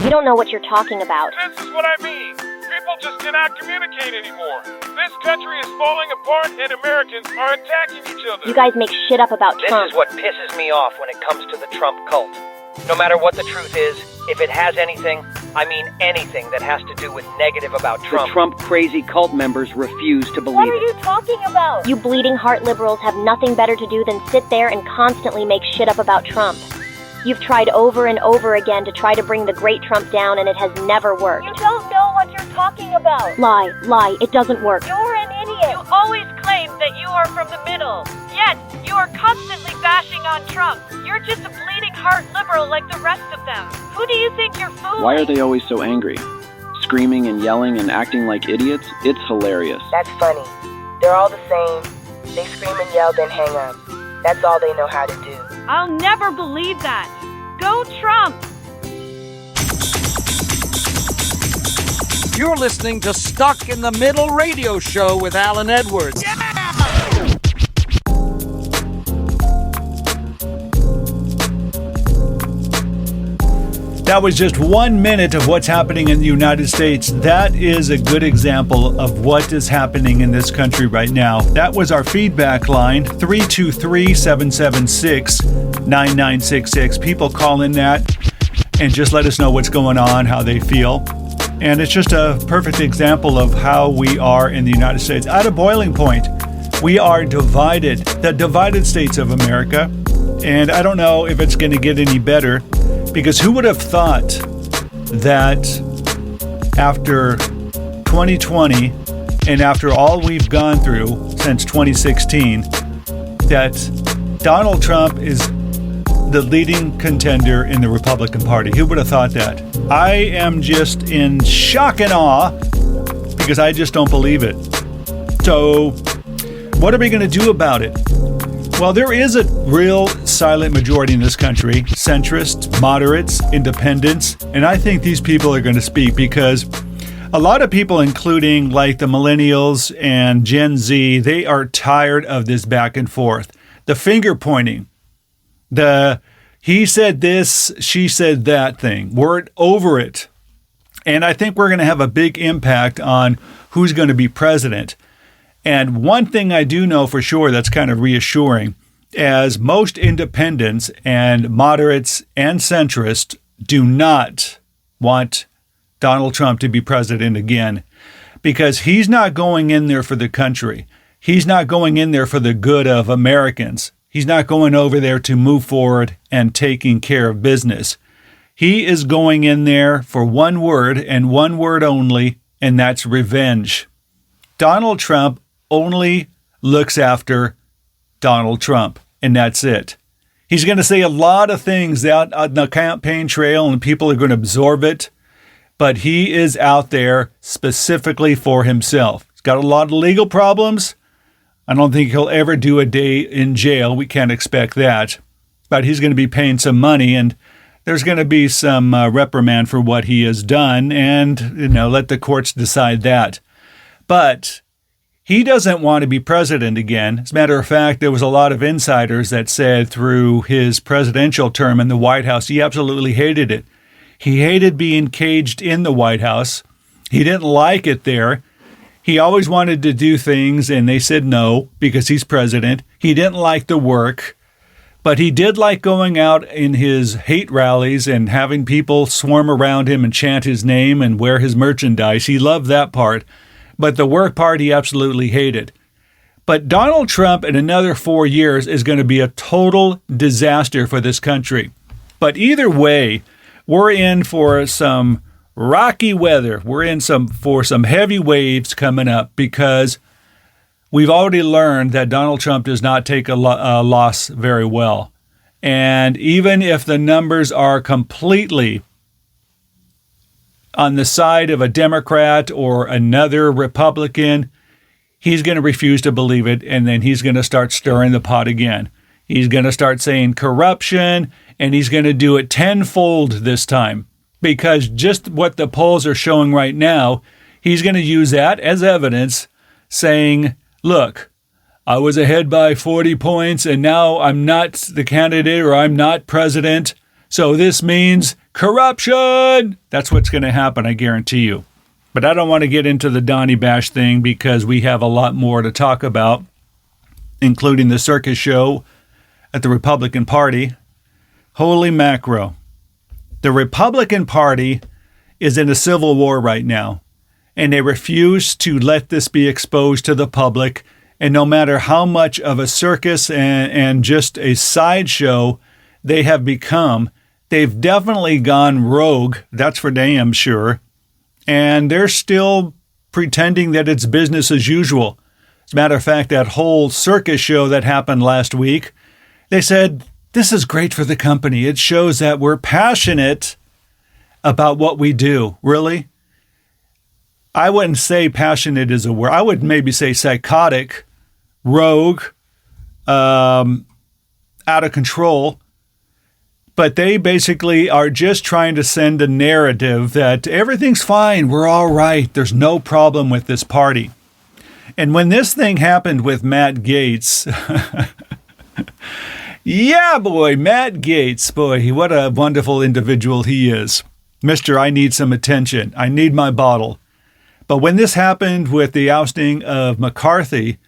You don't know what you're talking about. This is what I mean. People just cannot communicate anymore. This country is falling apart and Americans are attacking each other. You guys make shit up about Trump. This is what pisses me off when it comes to the Trump cult. No matter what the truth is, if it has anything, I mean anything that has to do with negative about Trump. The Trump crazy cult members refuse to believe What are it. you talking about? You bleeding heart liberals have nothing better to do than sit there and constantly make shit up about Trump. You've tried over and over again to try to bring the great Trump down, and it has never worked. You don't know what you're talking about. Lie, it doesn't work. You're an idiot. You always claim that you are from the middle, yet you are constantly bashing on Trump. You're just a bleeding heart liberal like the rest of them. Who do you think you're fooling? Why are they always so angry? Screaming and yelling and acting like idiots? It's hilarious. That's funny. They're all the same. They scream and yell, then hang up. That's all they know how to do. I'll never believe that. Go Trump! You're listening to Stuck in the Middle Radio Show with Alan Edwards. Yeah! That was just 1 minute of what's happening in the United States. That is a good example of what is happening in this country right now. That was our feedback line, 323-776-9966. People call in that and just let us know what's going on, how they feel. And it's just a perfect example of how we are in the United States. At a boiling point, we are divided, the divided states of America. And I don't know if it's going to get any better. Because who would have thought that after 2020 and after all we've gone through since 2016, that Donald Trump is the leading contender in the Republican Party? Who would have thought that? I am just in shock and awe because I just don't believe it. So what are we going to do about it? Well, there is a real silent majority in this country, centrists, moderates, independents, and I think these people are going to speak because a lot of people, including like the millennials and Gen Z, they are tired of this back and forth. The finger pointing, the he said this, she said that thing. We're over it. And I think we're going to have a big impact on who's going to be president. And one thing I do know for sure that's kind of reassuring, as most independents and moderates and centrists do not want Donald Trump to be president again, because he's not going in there for the country. He's not going in there for the good of Americans. He's not going over there to move forward and taking care of business. He is going in there for one word and one word only, and that's revenge. Donald Trump only looks after Donald Trump, and that's it. He's going to say a lot of things out on the campaign trail, and people are going to absorb it, but he is out there specifically for himself. He's got a lot of legal problems. I don't think he'll ever do a day in jail. We can't expect that. But he's going to be paying some money, and there's going to be some reprimand for what he has done, and let the courts decide that. But he doesn't want to be president again. As a matter of fact, there was a lot of insiders that said through his presidential term in the White House, he absolutely hated it. He hated being caged in the White House. He didn't like it there. He always wanted to do things, and they said no because he's president. He didn't like the work, but he did like going out in his hate rallies and having people swarm around him and chant his name and wear his merchandise. He loved that part. But the work part he absolutely hated. But Donald Trump in another 4 years is going to be a total disaster for this country. But either way, we're in for some rocky weather. We're in for some heavy waves coming up because we've already learned that Donald Trump does not take a loss very well. And even if the numbers are completely on the side of a Democrat or another Republican, he's going to refuse to believe it, and then he's going to start stirring the pot again. He's going to start saying corruption, and he's going to do it tenfold this time, because just what the polls are showing right now, he's going to use that as evidence, saying, look, I was ahead by 40 points, and now I'm not the candidate or I'm not president. So this means corruption. That's what's going to happen, I guarantee you. But I don't want to get into the Donnie Bash thing because we have a lot more to talk about, including the circus show at the Republican Party. Holy macro. The Republican Party is in a civil war right now, and they refuse to let this be exposed to the public. And no matter how much of a circus and just a sideshow they have become, they've definitely gone rogue. That's for damn sure. And they're still pretending that it's business as usual. As a matter of fact, that whole circus show that happened last week, they said, this is great for the company. It shows that we're passionate about what we do. Really? I wouldn't say passionate is a word. I would maybe say psychotic, rogue, out of control. But they basically are just trying to send a narrative that everything's fine, we're all right, there's no problem with this party. And when this thing happened with Matt Gaetz, yeah, boy, Matt Gaetz, boy, what a wonderful individual he is. Mister, I need some attention. I need my bottle. But when this happened with the ousting of McCarthy,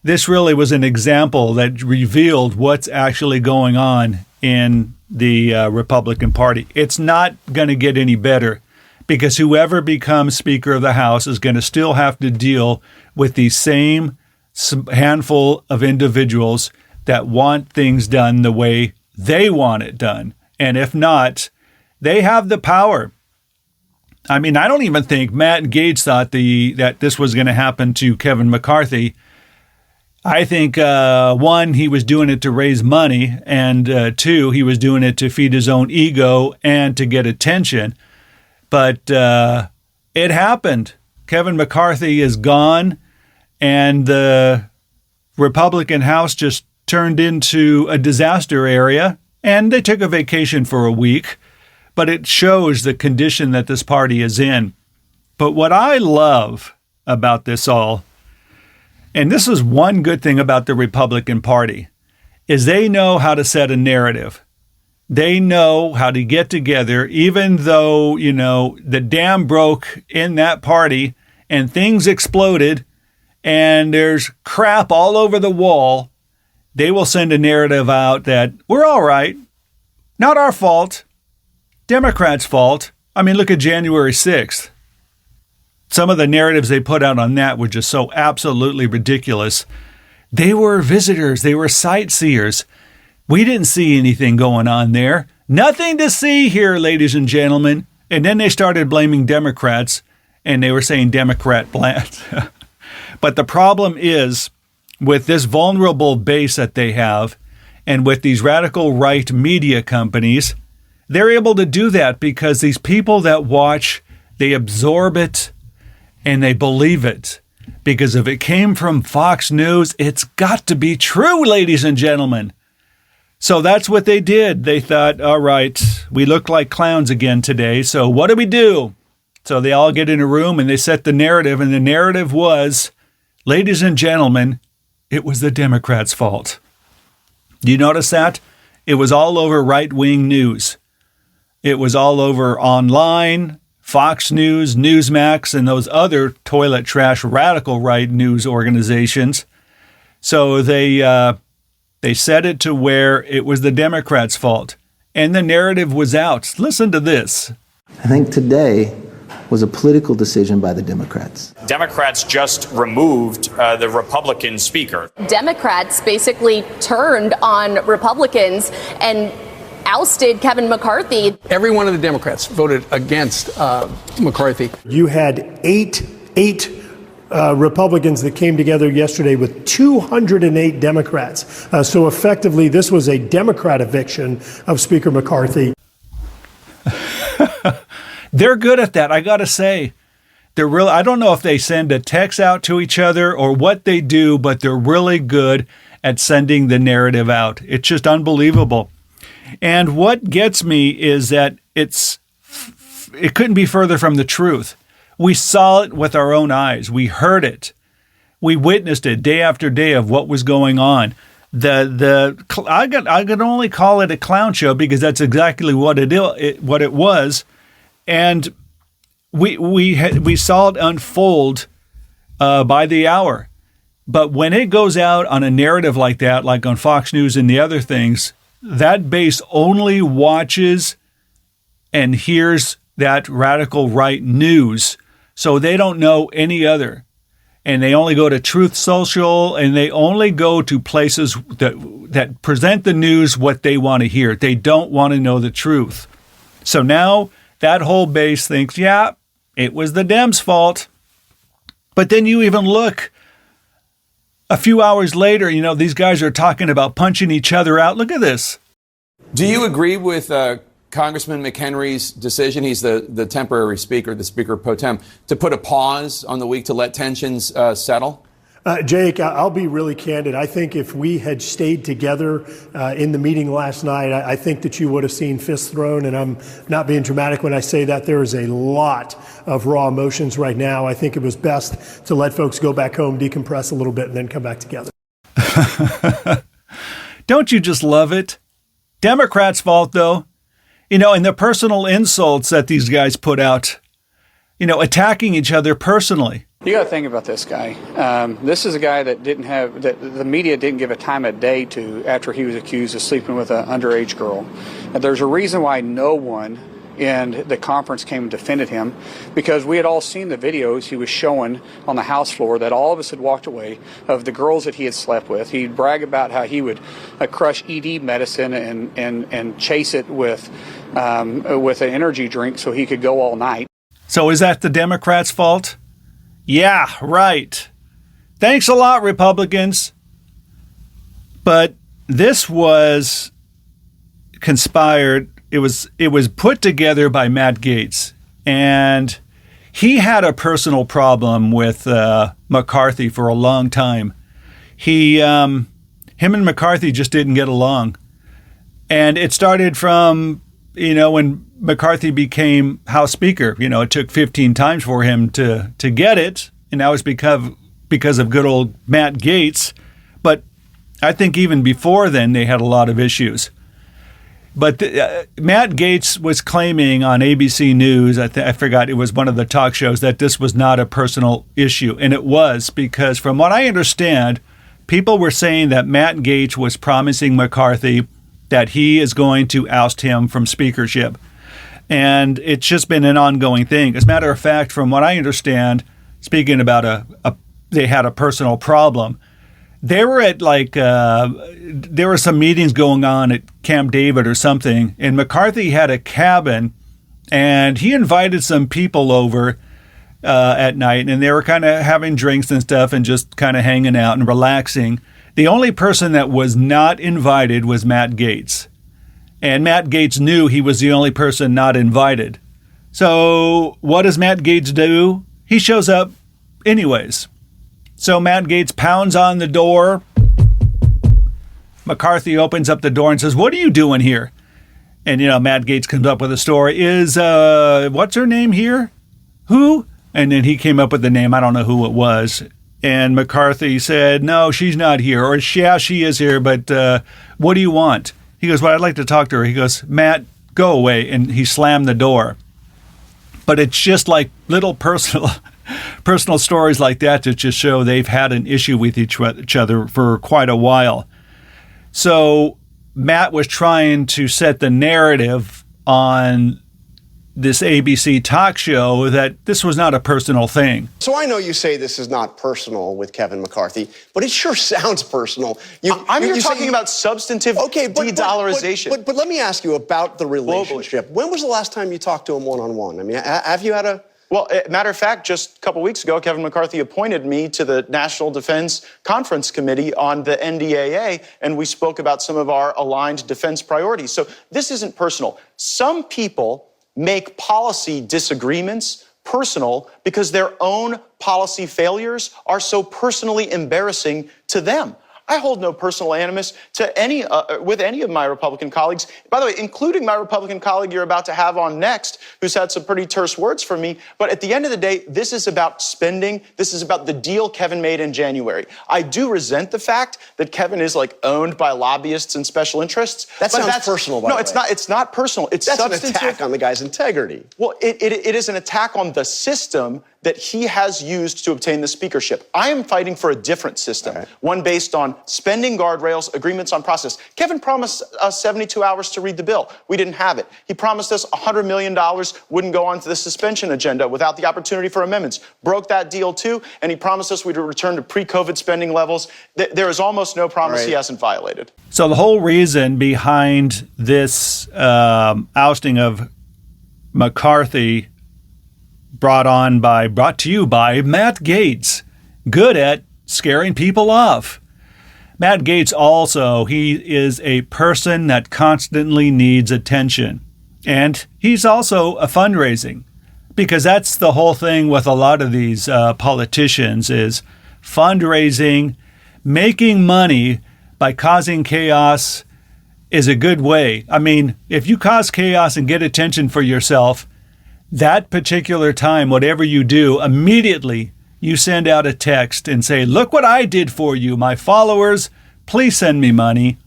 this really was an example that revealed what's actually going on in the Republican Party. It's not going to get any better because whoever becomes Speaker of the House is going to still have to deal with the same handful of individuals that want things done the way they want it done. And if not, they have the power. I mean, I don't even think Matt Gaetz thought that this was going to happen to Kevin McCarthy. I think, one, he was doing it to raise money, and two, he was doing it to feed his own ego and to get attention. But it happened. Kevin McCarthy is gone, and the Republican House just turned into a disaster area, and they took a vacation for a week. But it shows the condition that this party is in. But what I love about this all, and this is one good thing about the Republican Party, is they know how to set a narrative. They know how to get together, even though, the dam broke in that party and things exploded and there's crap all over the wall. They will send a narrative out that we're all right, not our fault, Democrats' fault. I mean, look at January 6th. Some of the narratives they put out on that were just so absolutely ridiculous. They were visitors. They were sightseers. We didn't see anything going on there. Nothing to see here, ladies and gentlemen. And then they started blaming Democrats, and they were saying Democrat plant. But the problem is, with this vulnerable base that they have, and with these radical right media companies, they're able to do that because these people that watch, they absorb it and they believe it. Because if it came from Fox News, it's got to be true, ladies and gentlemen. So that's what they did. They thought, all right, we look like clowns again today, so what do we do? So they all get in a room and they set the narrative, and the narrative was, ladies and gentlemen, it was the Democrats' fault. Do you notice that? It was all over right-wing news. It was all over online, Fox News, Newsmax, and those other toilet trash radical right news organizations. So they set it to where it was the Democrats' fault. And the narrative was out. Listen to this. I think today was a political decision by the Democrats. Democrats just removed the Republican speaker. Democrats basically turned on Republicans and ousted Kevin McCarthy. Every one of the Democrats voted against McCarthy. You had eight Republicans that came together yesterday with 208 Democrats. So effectively, this was a Democrat eviction of Speaker McCarthy. They're good at that, I got to say. They're really, I don't know if they send a text out to each other or what they do, but they're really good at sending the narrative out. It's just unbelievable. And what gets me is that it couldn't be further from the truth. We saw it with our own eyes. We heard it. We witnessed it day after day of what was going on. I could only call it a clown show because that's exactly what it was, and we saw it unfold by the hour. But when it goes out on a narrative like that, like on Fox News and the other things, that base only watches and hears that radical right news. So they don't know any other. And they only go to Truth Social, and they only go to places that present the news what they want to hear. They don't want to know the truth. So now that whole base thinks, yeah, it was the Dems' fault. But then you even look a few hours later, these guys are talking about punching each other out. Look at this. Do you agree with Congressman McHenry's decision? He's the temporary speaker, the speaker pro tem, to put a pause on the week to let tensions settle? Jake, I'll be really candid. I think if we had stayed together in the meeting last night, I think that you would have seen fists thrown, and I'm not being dramatic when I say that. There is a lot of raw emotions right now. I think it was best to let folks go back home, decompress a little bit, and then come back together. Don't you just love it? Democrats' fault, though. And the personal insults that these guys put out, attacking each other personally. You got to think about this guy. This is a guy that the media didn't give a time of day to after he was accused of sleeping with an underage girl. And there's a reason why no one in the conference came and defended him, because we had all seen the videos he was showing on the House floor that all of us had walked away of the girls that he had slept with. He'd brag about how he would crush ED medicine and chase it with an energy drink so he could go all night. So is that the Democrats' fault? Yeah, right. Thanks a lot, Republicans. But this was conspired. It was put together by Matt Gaetz, and he had a personal problem with McCarthy for a long time. Him and McCarthy just didn't get along, and it started from when McCarthy became House Speaker. It took 15 times for him to get it, and that was because of good old Matt Gaetz. But I think even before then they had a lot of issues. But Matt Gaetz was claiming on ABC News, I forgot, it was one of the talk shows, that this was not a personal issue. And it was, because from what I understand, people were saying that Matt Gaetz was promising McCarthy that he is going to oust him from speakership. And it's just been an ongoing thing. As a matter of fact, from what I understand, speaking about they had a personal problem, they were at there were some meetings going on at Camp David or something, and McCarthy had a cabin, and he invited some people over at night, and they were kind of having drinks and stuff and just kind of hanging out and relaxing. The only person that was not invited was Matt Gaetz, and Matt Gaetz knew he was the only person not invited. So what does Matt Gaetz do? He shows up anyways. So Matt Gaetz pounds on the door. McCarthy opens up the door and says, "What are you doing here?" And, Matt Gaetz comes up with a story. Is, what's her name here? Who? And then he came up with the name. I don't know who it was. And McCarthy said, "No, she's not here." Or, "Yeah, she is here, but what do you want?" He goes, "Well, I'd like to talk to her." He goes, "Matt, go away." And he slammed the door. But it's just like little personal stories like that just show they've had an issue with each other for quite a while. So Matt was trying to set the narrative on this ABC talk show that this was not a personal thing. So I know you say this is not personal with Kevin McCarthy, but it sure sounds personal. You're talking about substantive de-dollarization. But let me ask you about the relationship. Globally. When was the last time you talked to him one-on-one? I mean, have you had a... Well, matter of fact, just a couple weeks ago, Kevin McCarthy appointed me to the National Defense Conference Committee on the NDAA, and we spoke about some of our aligned defense priorities. So this isn't personal. Some people make policy disagreements personal because their own policy failures are so personally embarrassing to them. I hold no personal animus to with any of my Republican colleagues. By the way, including my Republican colleague you're about to have on next, who's had some pretty terse words for me. But at the end of the day, this is about spending. This is about the deal Kevin made in January. I do resent the fact that Kevin is owned by lobbyists and special interests. That sounds personal, by the way. No, it's not personal. It's That's substantive. an attack on the guy's integrity. Well, it is an attack on the system that he has used to obtain the speakership. I am fighting for a different system, one based on spending guardrails, agreements on process. Kevin promised us 72 hours to read the bill. We didn't have it. He promised us $100 million wouldn't go onto the suspension agenda without the opportunity for amendments. Broke that deal too, and he promised us we'd return to pre-COVID spending levels. There is almost no promise he hasn't violated. So the whole reason behind this ousting of McCarthy brought to you by Matt Gaetz, good at scaring people off. Matt Gaetz also, he is a person that constantly needs attention. And he's also a fundraising, because that's the whole thing with a lot of these politicians is fundraising, making money by causing chaos is a good way. I mean, if you cause chaos and get attention for yourself, that particular time, whatever you do, immediately you send out a text and say, look what I did for you, my followers, please send me money.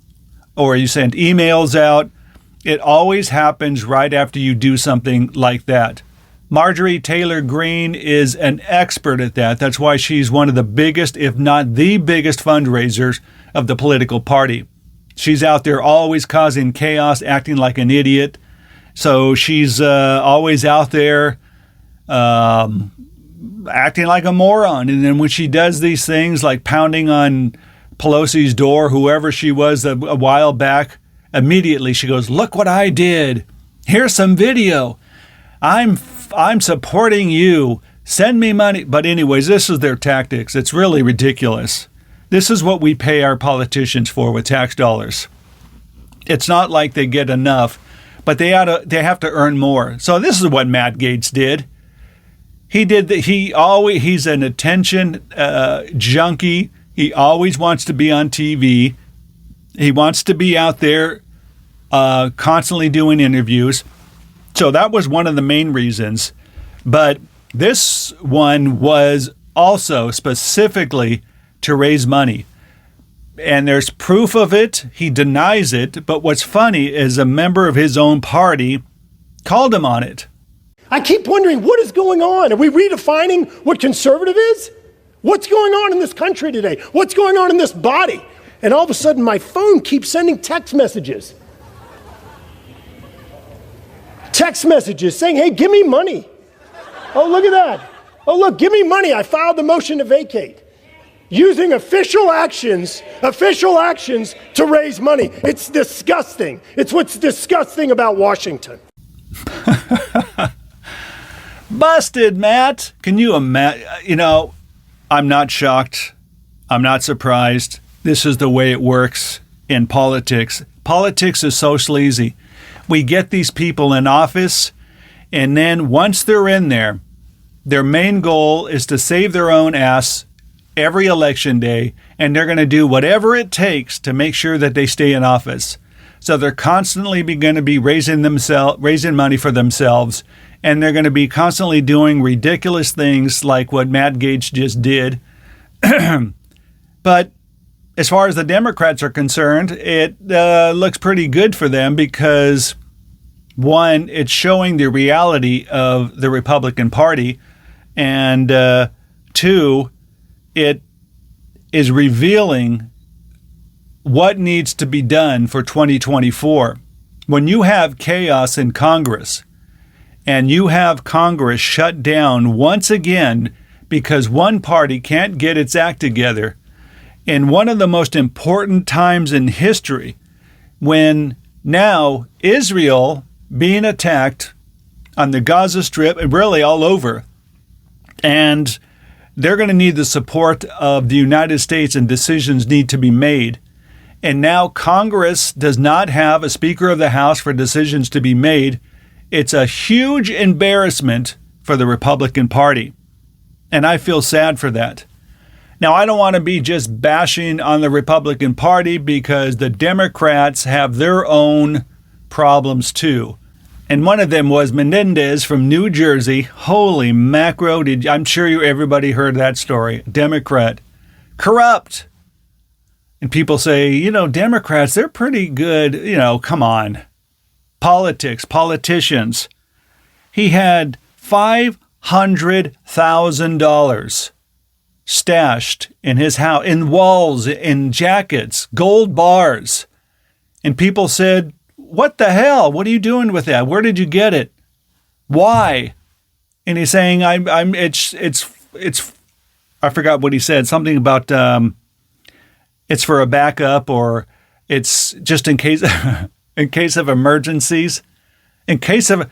Or you send emails out. It always happens right after you do something like that. Marjorie Taylor Greene is an expert at that. That's why she's one of the biggest, if not the biggest fundraisers of the political party. She's out there always causing chaos, acting like an idiot. So she's always out there acting like a moron. And then when she does these things like pounding on Pelosi's door, whoever she was a while back, immediately she goes, look what I did. Here's some video. I'm supporting you. Send me money. But anyways, this is their tactics. It's really ridiculous. This is what we pay our politicians for with tax dollars. It's not like they get enough, but they have to earn more. So this is what Matt Gaetz did. He's an attention junkie. He always wants to be on TV. He wants to be out there constantly doing interviews. So that was one of the main reasons. But this one was also specifically to raise money. And there's proof of it. He denies it. But what's funny is a member of his own party called him on it. I keep wondering, what is going on? Are we redefining what conservative is? What's going on in this country today? What's going on in this body? And all of a sudden, my phone keeps sending text messages. Text messages saying, hey, give me money. Oh, look at that. Oh, look, give me money. I filed the motion to vacate. Using official actions to raise money. It's disgusting. It's what's disgusting about Washington. Busted, Matt. Can you imagine? I'm not shocked. I'm not surprised. This is the way it works in politics. Politics is so sleazy. We get these people in office, and then once they're in there, their main goal is to save their own ass every election day, and they're going to do whatever it takes to make sure that they stay in office. So they're constantly going to be raising money for themselves, and they're going to be constantly doing ridiculous things like what Matt Gaetz just did. But as far as the Democrats are concerned, it looks pretty good for them because, one, it's showing the reality of the Republican Party, and two, it is revealing what needs to be done for 2024. When you have chaos in Congress and you have Congress shut down once again because one party can't get its act together, in one of the most important times in history, when now Israel being attacked on the Gaza Strip and really all over, and they're going to need the support of the United States and decisions need to be made. And now Congress does not have a Speaker of the House for decisions to be made. It's a huge embarrassment for the Republican Party. And I feel sad for that. Now, I don't want to be just bashing on the Republican Party because the Democrats have their own problems too. And one of them was Menendez from New Jersey. Holy macro, I'm sure everybody heard that story. Democrat. Corrupt. And people say, Democrats, they're pretty good. Come on. Politics, politicians. He had $500,000 stashed in his house, in walls, in jackets, gold bars. And people said, what the hell? What are you doing with that? Where did you get it? Why? And he's saying, it's I forgot what he said. Something about it's for a backup, or it's just in case in case of emergencies. In case of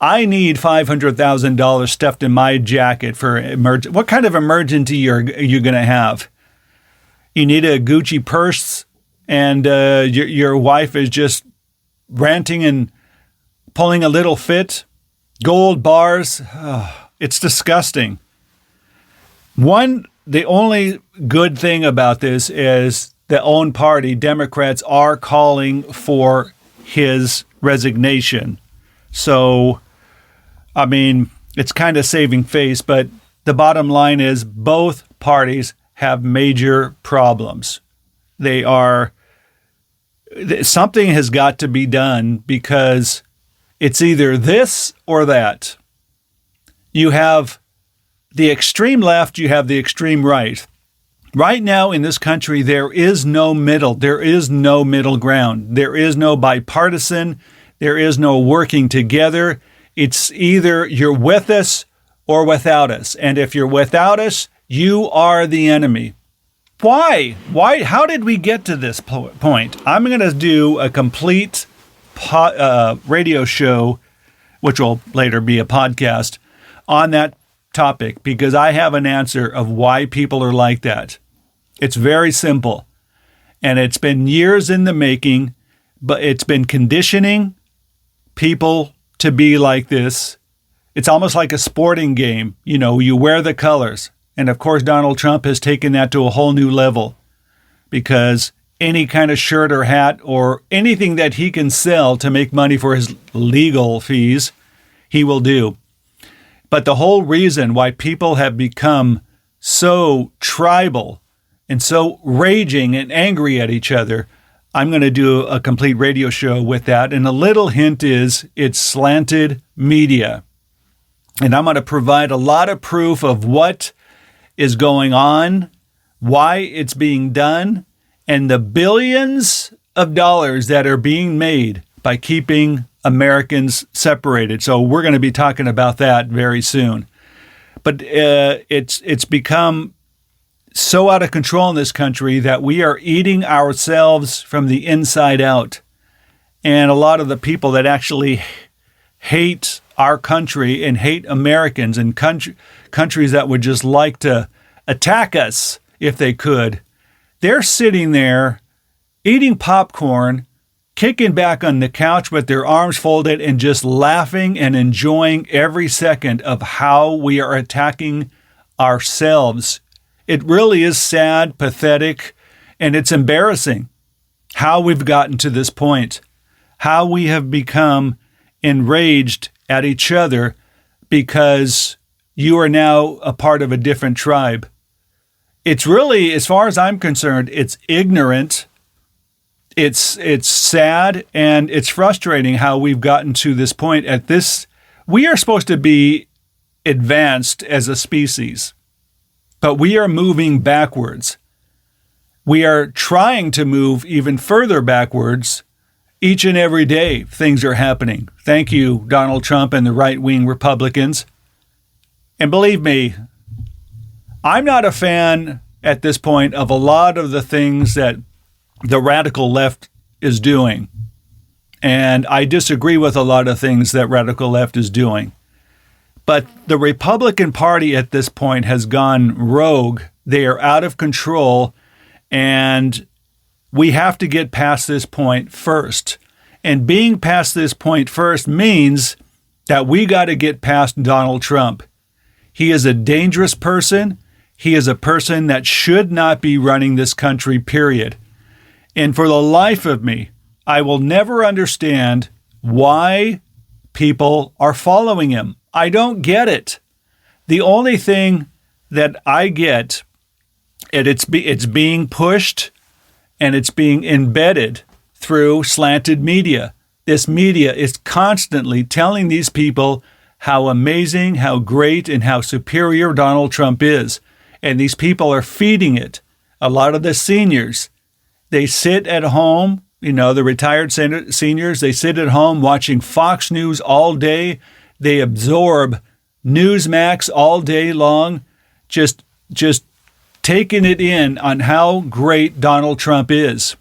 I need $500,000 stuffed in my jacket for emergency. What kind of emergency are you going to have? You need a Gucci purse, and your wife is just ranting and pulling a little fit. Gold bars. It's disgusting. The only good thing about this is the own party, Democrats, are calling for his resignation. So, I mean, it's kind of saving face, but the bottom line is both parties have major problems. Something has got to be done, because it's either this or that. You have the extreme left, you have the extreme right. Right now in this country, there is no middle. There is no middle ground. There is no bipartisan. There is no working together. It's either you're with us or without us. And if you're without us, you are the enemy. Why? How did we get to this point? I'm going to do a complete radio show, which will later be a podcast, on that topic, because I have an answer of why people are like that. It's very simple. And it's been years in the making, but it's been conditioning people to be like this. It's almost like a sporting game. You wear the colors. And of course, Donald Trump has taken that to a whole new level, because any kind of shirt or hat or anything that he can sell to make money for his legal fees, he will do. But the whole reason why people have become so tribal and so raging and angry at each other, I'm going to do a complete radio show with that. And a little hint is it's slanted media. And I'm going to provide a lot of proof of what is going on, why it's being done, and the billions of dollars that are being made by keeping Americans separated. So we're going to be talking about that very soon. But it's become so out of control in this country that we are eating ourselves from the inside out. And a lot of the people that actually hate our country and hate Americans and countries that would just like to attack us if they could, they're sitting there eating popcorn, kicking back on the couch with their arms folded and just laughing and enjoying every second of how we are attacking ourselves. It really is sad, pathetic, and it's embarrassing how we've gotten to this point, how we have become enraged at each other because you are now a part of a different tribe. It's really, as far as I'm concerned, it's ignorant. It's sad, and it's frustrating how we've gotten to this point at this. We are supposed to be advanced as a species, but we are moving backwards. We are trying to move even further backwards. Each and every day, things are happening. Thank you, Donald Trump and the right-wing Republicans. And believe me, I'm not a fan at this point of a lot of the things that the radical left is doing. And I disagree with a lot of things that radical left is doing. But the Republican Party at this point has gone rogue. They are out of control, and we have to get past this point first. And being past this point first means that we got to get past Donald Trump. He is a dangerous person. He is a person that should not be running this country, period. And for the life of me, I will never understand why people are following him. I don't get it. The only thing that I get, and it's being pushed and it's being embedded through slanted media. This media is constantly telling these people how amazing, how great, and how superior Donald Trump is. And these people are feeding it. A lot of the seniors, they sit at home, the retired seniors, they sit at home watching Fox News all day. They absorb Newsmax all day long, just taking it in on how great Donald Trump is.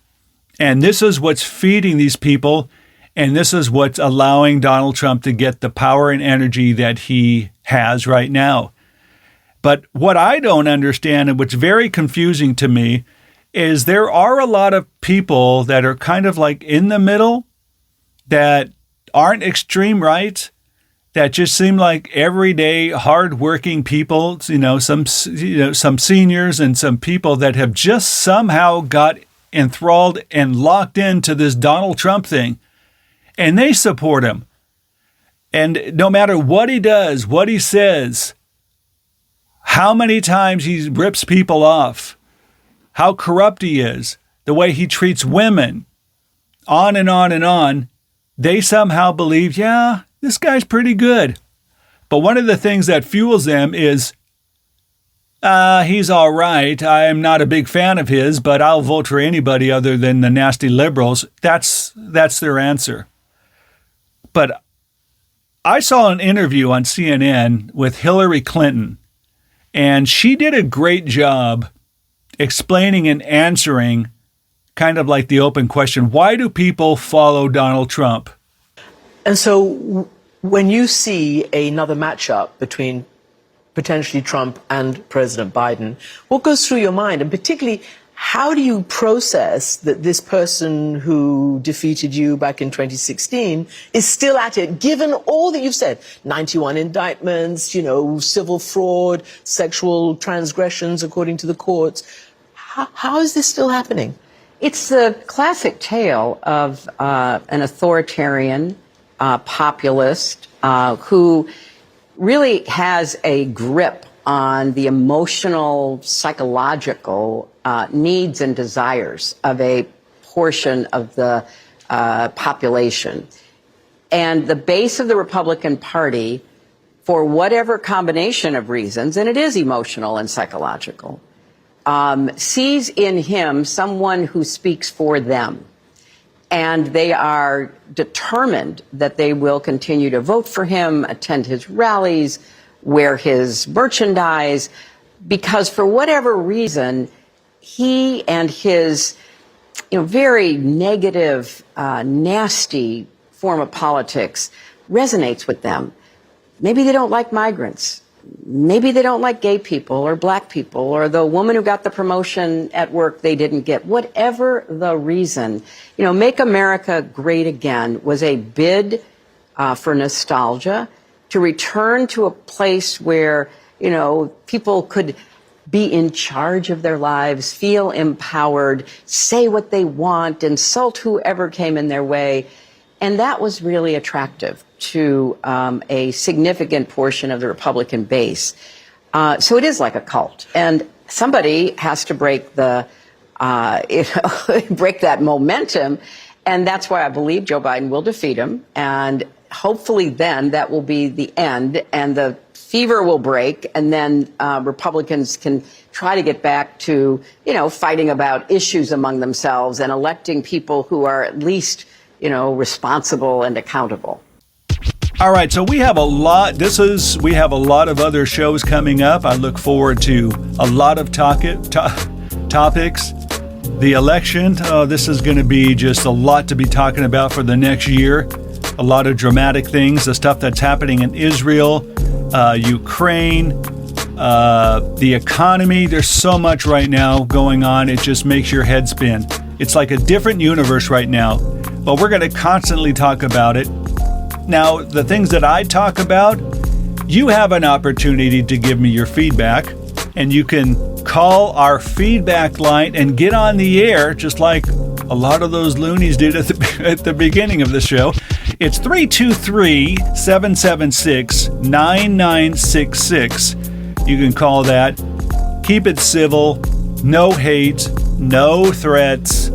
And this is what's feeding these people, and this is what's allowing Donald Trump to get the power and energy that he has right now. But what I don't understand, and what's very confusing to me, is there are a lot of people that are kind of like in the middle that aren't extreme right, that just seem like everyday hardworking people, some seniors and some people that have just somehow got enthralled and locked into this Donald Trump thing, and they support him. And no matter what he does, what he says, how many times he rips people off, how corrupt he is, the way he treats women, on and on and on, they somehow believe, yeah, this guy's pretty good. But one of the things that fuels them is, he's all right. I'm not a big fan of his, but I'll vote for anybody other than the nasty liberals. That's their answer. But I saw an interview on CNN with Hillary Clinton, and she did a great job explaining and answering kind of like the open question, why do people follow Donald Trump? And so when you see another matchup between potentially Trump and President Biden, what goes through your mind? And particularly, how do you process that this person who defeated you back in 2016 is still at it, given all that you've said? 91 indictments, civil fraud, sexual transgressions according to the courts. How is this still happening? It's the classic tale of an authoritarian populist who really has a grip on the emotional, psychological needs and desires of a portion of the population. And the base of the Republican Party, for whatever combination of reasons, and it is emotional and psychological, sees in him someone who speaks for them. And they are determined that they will continue to vote for him, attend his rallies, wear his merchandise, because for whatever reason, he and his very negative, nasty form of politics resonates with them. Maybe they don't like migrants. Maybe they don't like gay people or black people or the woman who got the promotion at work they didn't get. Whatever the reason, Make America Great Again was a bid for nostalgia, to return to a place where, people could be in charge of their lives, feel empowered, say what they want, insult whoever came in their way. And that was really attractive to a significant portion of the Republican base. So it is like a cult. And somebody has to break break that momentum. And that's why I believe Joe Biden will defeat him. And hopefully then that will be the end and the fever will break. And then Republicans can try to get back to, fighting about issues among themselves and electing people who are at least, responsible and accountable. All right, so we have a lot. We have a lot of other shows coming up. I look forward to a lot of topics. The election, this is going to be just a lot to be talking about for the next year. A lot of dramatic things, the stuff that's happening in Israel, Ukraine, the economy. There's so much right now going on. It just makes your head spin. It's like a different universe right now, but we're going to constantly talk about it. Now, the things that I talk about, you have an opportunity to give me your feedback. And you can call our feedback line and get on the air, just like a lot of those loonies did at the beginning of the show. It's 323-776-9966. You can call that. Keep it civil, no hate, no threats,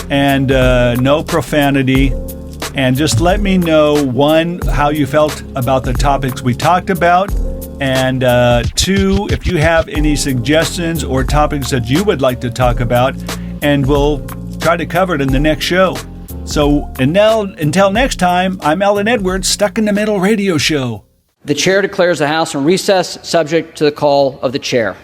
and no profanity. And just let me know, one, how you felt about the topics we talked about, and two, if you have any suggestions or topics that you would like to talk about, and we'll try to cover it in the next show. So until next time, I'm Alan Edwards, Stuck in the Middle Radio Show. The chair declares the House in recess, subject to the call of the chair.